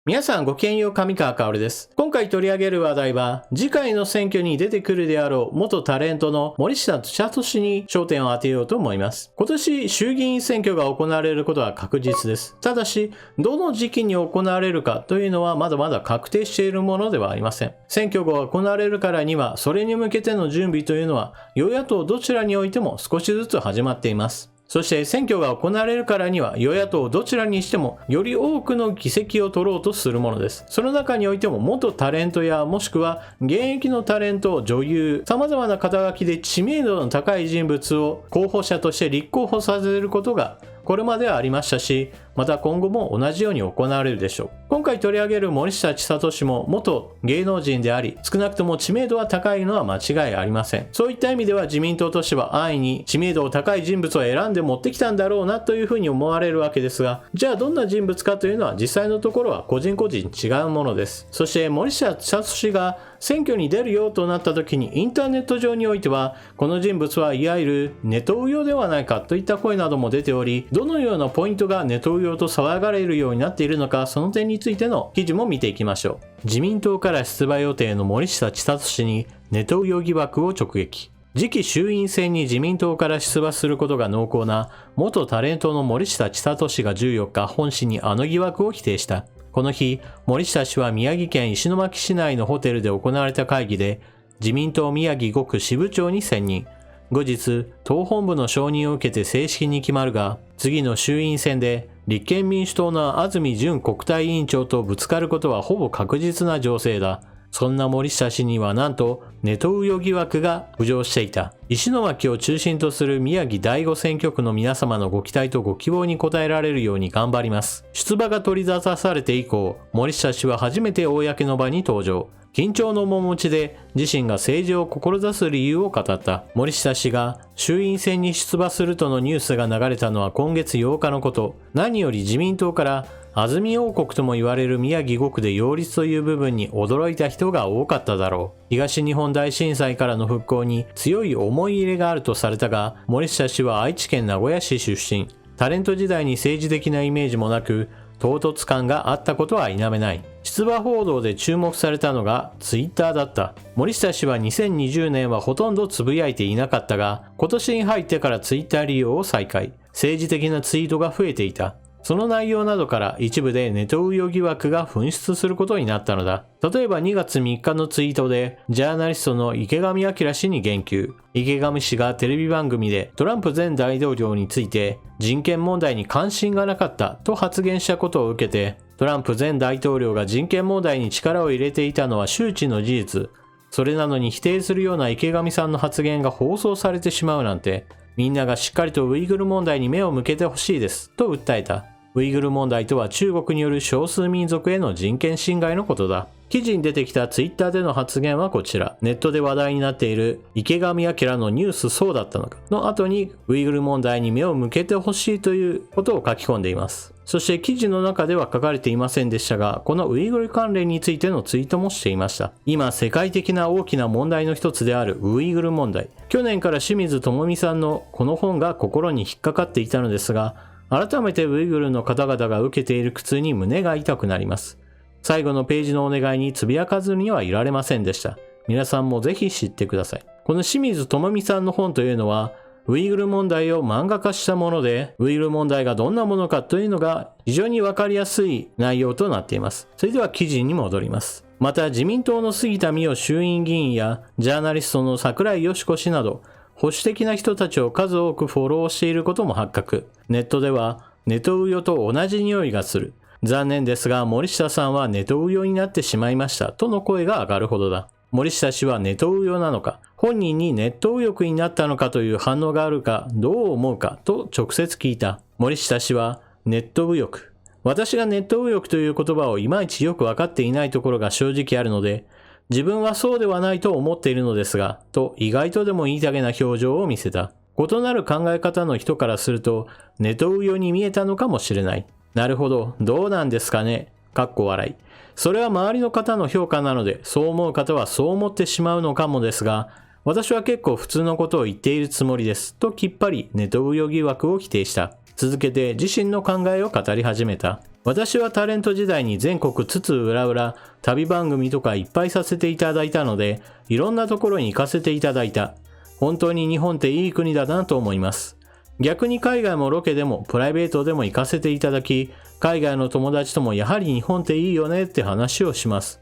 皆さんごきげんよう、上川薫です。今回取り上げる話題は、次回の選挙に出てくるであろう元タレントの森下千里氏に焦点を当てようと思います。今年衆議院選挙が行われることは確実です。ただし、どの時期に行われるかというのはまだまだ確定しているものではありません。選挙が行われるからには、それに向けての準備というのは、与野党どちらにおいても少しずつ始まっています。そして選挙が行われるからには与野党どちらにしてもより多くの議席を取ろうとするものです。その中においても元タレントやもしくは現役のタレント、女優、様々な肩書きで知名度の高い人物を候補者として立候補させることがこれまではありましたし、また今後も同じように行われるでしょう。今回取り上げる森下千里氏も元芸能人であり、少なくとも知名度は高いのは間違いありません。そういった意味では自民党としては安易に知名度を高い人物を選んで持ってきたんだろうなというふうに思われるわけですが、じゃあどんな人物かというのは実際のところは個人個人違うものです。そして森下千里氏が選挙に出るよとなった時にインターネット上においてはこの人物はいわゆるネトウヨではないかといった声なども出ており、どのようなポイントがネトウヨと騒がれるようになっているのか、その点についての記事も見ていきましょう。自民党から出馬予定の森下千里氏にネトウヨ疑惑を直撃。次期衆院選に自民党から出馬することが濃厚な元タレントの森下千里氏が14日本紙にあの疑惑を否定した。この日、森下氏は宮城県石巻市内のホテルで行われた会議で、自民党宮城5区支部長に選任。後日、党本部の承認を受けて正式に決まるが、次の衆院選で立憲民主党の安住淳国対委員長とぶつかることはほぼ確実な情勢だ。そんな森下氏にはなんとネトウヨ疑惑が浮上していた。石巻を中心とする宮城第5選挙区の皆様のご期待とご希望に応えられるように頑張ります。出馬が取り沙汰されて以降、森下氏は初めて公の場に登場。緊張の面持ちで自身が政治を志す理由を語った。森下氏が衆院選に出馬するとのニュースが流れたのは今月8日のこと。何より自民党から安住王国とも言われる宮城5区で擁立という部分に驚いた人が多かっただろう。東日本大震災からの復興に強い思い入れがあるとされたが、森下氏は愛知県名古屋市出身。タレント時代に政治的なイメージもなく、唐突感があったことは否めない。出馬報道で注目されたのがツイッターだった。森下氏は2020年はほとんどつぶやいていなかったが、今年に入ってからツイッター利用を再開。政治的なツイートが増えていた。その内容などから一部でネトウヨ疑惑が噴出することになったのだ。例えば2月3日のツイートでジャーナリストの池上彰氏に言及。池上氏がテレビ番組でトランプ前大統領について人権問題に関心がなかったと発言したことを受けて、トランプ前大統領が人権問題に力を入れていたのは周知の事実。それなのに否定するような池上さんの発言が放送されてしまうなんて、みんながしっかりとウイグル問題に目を向けてほしいですと訴えた。ウイグル問題とは中国による少数民族への人権侵害のことだ。記事に出てきたツイッターでの発言はこちら。ネットで話題になっている池上彰のニュースそうだったのかの後にウイグル問題に目を向けてほしいということを書き込んでいます。そして記事の中では書かれていませんでしたが、このウイグル関連についてのツイートもしていました。今世界的な大きな問題の一つであるウイグル問題。去年から清水智美さんのこの本が心に引っかかっていたのですが、改めてウイグルの方々が受けている苦痛に胸が痛くなります。最後のページのお願いにつぶやかずにはいられませんでした。皆さんもぜひ知ってください。この清水智美さんの本というのは、ウイグル問題を漫画化したもので、ウイグル問題がどんなものかというのが非常にわかりやすい内容となっています。それでは記事に戻ります。また自民党の杉田水脈衆院議員やジャーナリストの櫻井よし子氏など、保守的な人たちを数多くフォローしていることも発覚。ネットではネトウヨと同じ匂いがする。残念ですが森下さんはネトウヨになってしまいましたとの声が上がるほどだ。森下氏はネトウヨなのか、本人にネット右翼になったのかという反応があるかどう思うかと直接聞いた。森下氏はネット右翼。私がネット右翼という言葉をいまいちよくわかっていないところが正直あるので、自分はそうではないと思っているのですが、と意外とでも言いたげな表情を見せた。異なる考え方の人からすると、ネトウヨに見えたのかもしれない。なるほど、どうなんですかね。かっこ笑い。それは周りの方の評価なので、そう思う方はそう思ってしまうのかもですが、私は結構普通のことを言っているつもりです。ときっぱりネトウヨ疑惑を否定した。続けて自身の考えを語り始めた。私はタレント時代に全国津々浦々旅番組とかいっぱいさせていただいたので、いろんなところに行かせていただいた。本当に日本っていい国だなと思います。逆に海外もロケでもプライベートでも行かせていただき、海外の友達ともやはり日本っていいよねって話をします。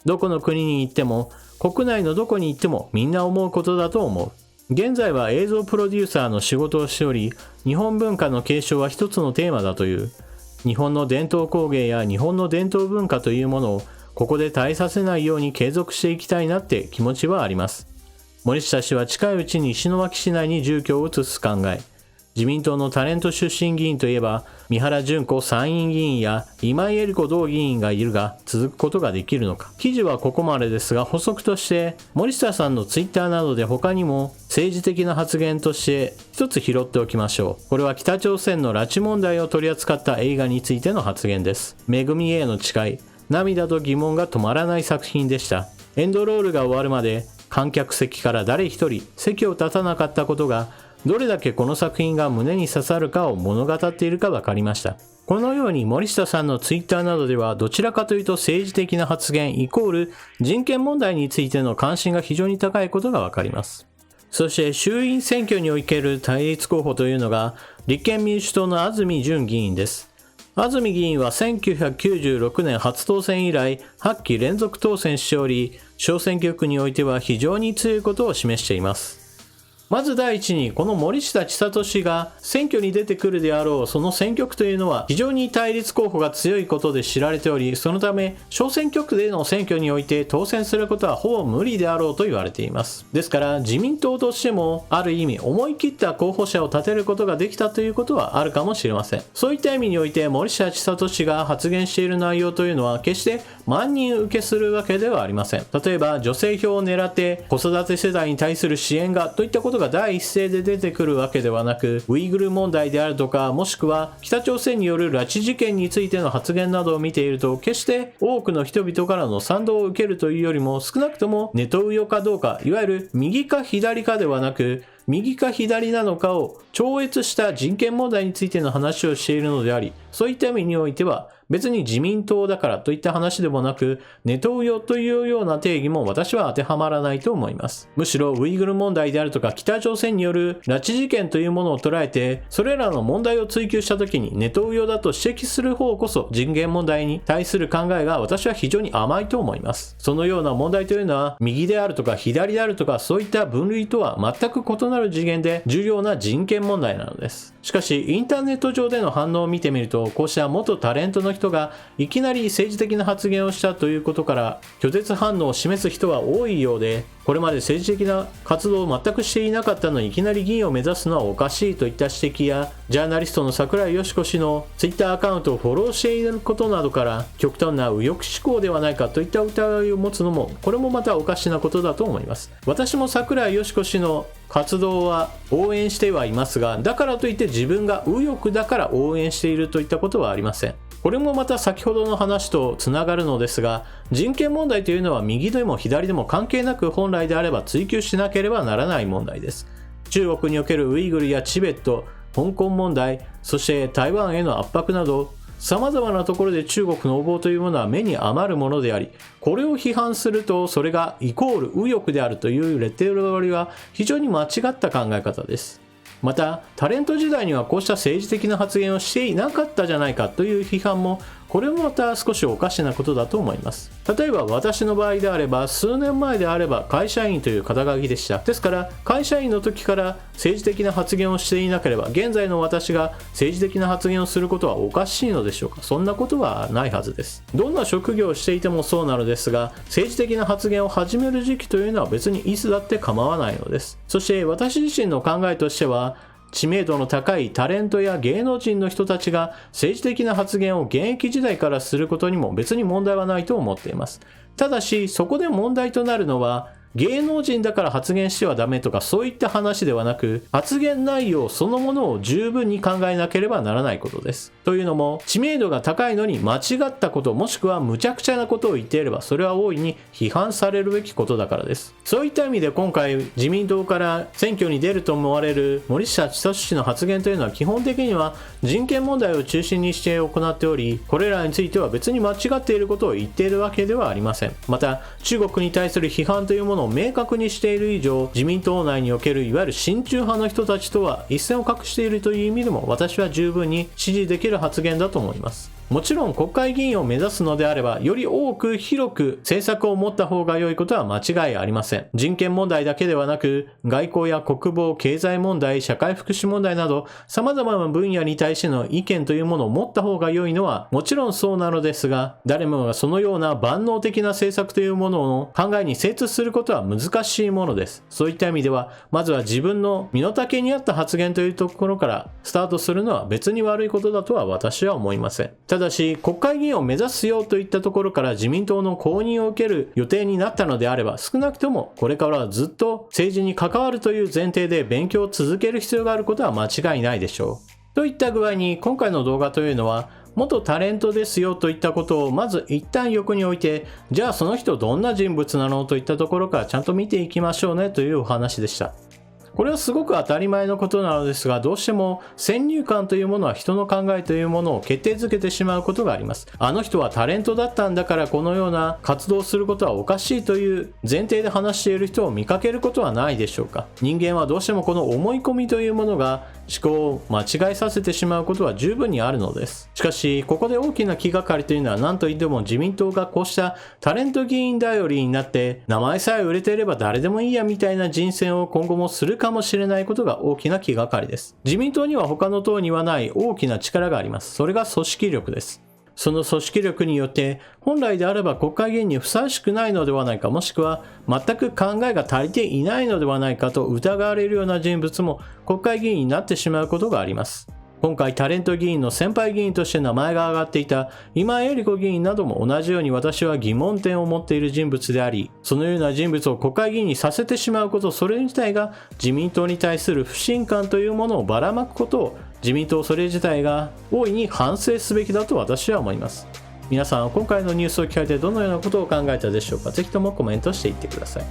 どこの国に行っても、国内のどこに行ってもみんな思うことだと思う。現在は映像プロデューサーの仕事をしており、日本文化の継承は一つのテーマだという。日本の伝統工芸や日本の伝統文化というものをここで絶えさせないように継続していきたいなって気持ちはあります。森下氏は近いうちに石巻市内に住居を移す考え。自民党のタレント出身議員といえば、三原純子参院議員や今井絵理子同議員がいるが、続くことができるのか。記事はここまでですが、補足として、森下さんのツイッターなどで他にも政治的な発言として一つ拾っておきましょう。これは北朝鮮の拉致問題を取り扱った映画についての発言です。めぐみへの誓い、涙と疑問が止まらない作品でした。エンドロールが終わるまで、観客席から誰一人席を立たなかったことが、どれだけこの作品が胸に刺さるかを物語っているか分かりました。このように森下さんのツイッターなどではどちらかというと政治的な発言イコール人権問題についての関心が非常に高いことが分かります。そして衆院選挙における対立候補というのが立憲民主党の安住淳議員です。安住議員は1996年初当選以来8期連続当選しており、小選挙区においては非常に強いことを示しています。まず第一に、この森下千里氏が選挙に出てくるであろうその選挙区というのは非常に対立候補が強いことで知られており、そのため小選挙区での選挙において当選することはほぼ無理であろうと言われています。ですから自民党としてもある意味思い切った候補者を立てることができたということはあるかもしれません。そういった意味において森下千里氏が発言している内容というのは決して万人受けするわけではありません。例えば女性票を狙って子育て世代に対する支援がといったことが第一声で出てくるわけではなく、ウイグル問題であるとか、もしくは北朝鮮による拉致事件についての発言などを見ていると、決して多くの人々からの賛同を受けるというよりも、少なくともネトウヨかどうか、いわゆる右か左かではなく、右か左なのかを超越した人権問題についての話をしているのであり、そういった意味においては別に自民党だからといった話でもなく、ネトウヨというような定義も私は当てはまらないと思います。むしろウイグル問題であるとか北朝鮮による拉致事件というものを捉えて、それらの問題を追求した時にネトウヨだと指摘する方こそ人権問題に対する考えが私は非常に甘いと思います。そのような問題というのは右であるとか左であるとか、そういった分類とは全く異なる次元で重要な人権問題なのです。しかしインターネット上での反応を見てみると、こうした元タレントの人がいきなり政治的な発言をしたということから拒絶反応を示す人は多いようで、これまで政治的な活動を全くしていなかったのにいきなり議員を目指すのはおかしいといった指摘や、ジャーナリストの櫻井よし子氏のツイッターアカウントをフォローしていることなどから極端な右翼思考ではないかといった疑いを持つのも、これもまたおかしなことだと思います。私も櫻井よし子氏の活動は応援してはいますが、だからといって自分が右翼だから応援しているといったことはありません。これもまた先ほどの話とつながるのですが、人権問題というのは右でも左でも関係なく本来であれば追求しなければならない問題です。中国におけるウイグルやチベット、香港問題、そして台湾への圧迫など、様々なところで中国の横暴というものは目に余るものであり、これを批判するとそれがイコール右翼であるというレッテル貼りは非常に間違った考え方です。またタレント時代にはこうした政治的な発言をしていなかったじゃないかという批判も、これもまた少しおかしなことだと思います。例えば私の場合であれば、数年前であれば会社員という肩書きでした。ですから会社員の時から政治的な発言をしていなければ、現在の私が政治的な発言をすることはおかしいのでしょうか。そんなことはないはずです。どんな職業をしていてもそうなのですが、政治的な発言を始める時期というのは別にいつだって構わないのです。そして私自身の考えとしては、知名度の高いタレントや芸能人の人たちが政治的な発言を現役時代からすることにも別に問題はないと思っています。ただしそこで問題となるのは、芸能人だから発言してはダメとかそういった話ではなく、発言内容そのものを十分に考えなければならないことです。というのも、知名度が高いのに間違ったこと、もしくは無茶苦茶なことを言っていれば、それは大いに批判されるべきことだからです。そういった意味で今回自民党から選挙に出ると思われる森下千里氏の発言というのは基本的には人権問題を中心にして行っており、これらについては別に間違っていることを言っているわけではありません。また、中国に対する批判というものを明確にしている以上、自民党内におけるいわゆる親中派の人たちとは一線を画しているという意味でも、私は十分に支持できる発言だと思います。もちろん国会議員を目指すのであれば、より多く広く政策を持った方が良いことは間違いありません。人権問題だけではなく、外交や国防、経済問題、社会福祉問題など、様々な分野に対しての意見というものを持った方が良いのはもちろんそうなのですが、誰もがそのような万能的な政策というものの考えに精通することは難しいものです。そういった意味では、まずは自分の身の丈に合った発言というところからスタートするのは別に悪いことだとは私は思いません。ただし、国会議員を目指すよといったところから自民党の公認を受ける予定になったのであれば、少なくともこれからはずっと政治に関わるという前提で勉強を続ける必要があることは間違いないでしょう。といった具合に今回の動画というのは、元タレントですよといったことをまず一旦横に置いて、じゃあその人どんな人物なのといったところからちゃんと見ていきましょうねというお話でした。これはすごく当たり前のことなのですが、どうしても先入観というものは人の考えというものを決定づけてしまうことがあります。あの人はタレントだったんだからこのような活動をすることはおかしいという前提で話している人を見かけることはないでしょうか。人間はどうしてもこの思い込みというものが思考を間違えさせてしまうことは十分にあるのです。しかし、ここで大きな気がかりというのは何といっても自民党がこうしたタレント議員頼りになって名前さえ売れていれば誰でもいいやみたいな人選を今後もするかもしれないことが大きな気がかりです。自民党には他の党にはない大きな力があります。それが組織力です。その組織力によって本来であれば国会議員にふさわしくないのではないか、もしくは全く考えが足りていないのではないかと疑われるような人物も国会議員になってしまうことがあります。今回タレント議員の先輩議員として名前が挙がっていた今江理子議員なども同じように私は疑問点を持っている人物であり、そのような人物を国会議員にさせてしまうこと、それ自体が自民党に対する不信感というものをばらまくことを自民党それ自体が大いに反省すべきだと私は思います。皆さんは今回のニュースを聞かれてどのようなことを考えたでしょうか。ぜひともコメントしていってください。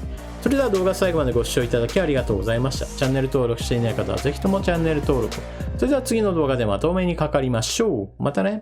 それでは動画最後までご視聴いただきありがとうございました。チャンネル登録していない方はぜひともチャンネル登録。それでは次の動画でまたお目にかかりましょう。またね。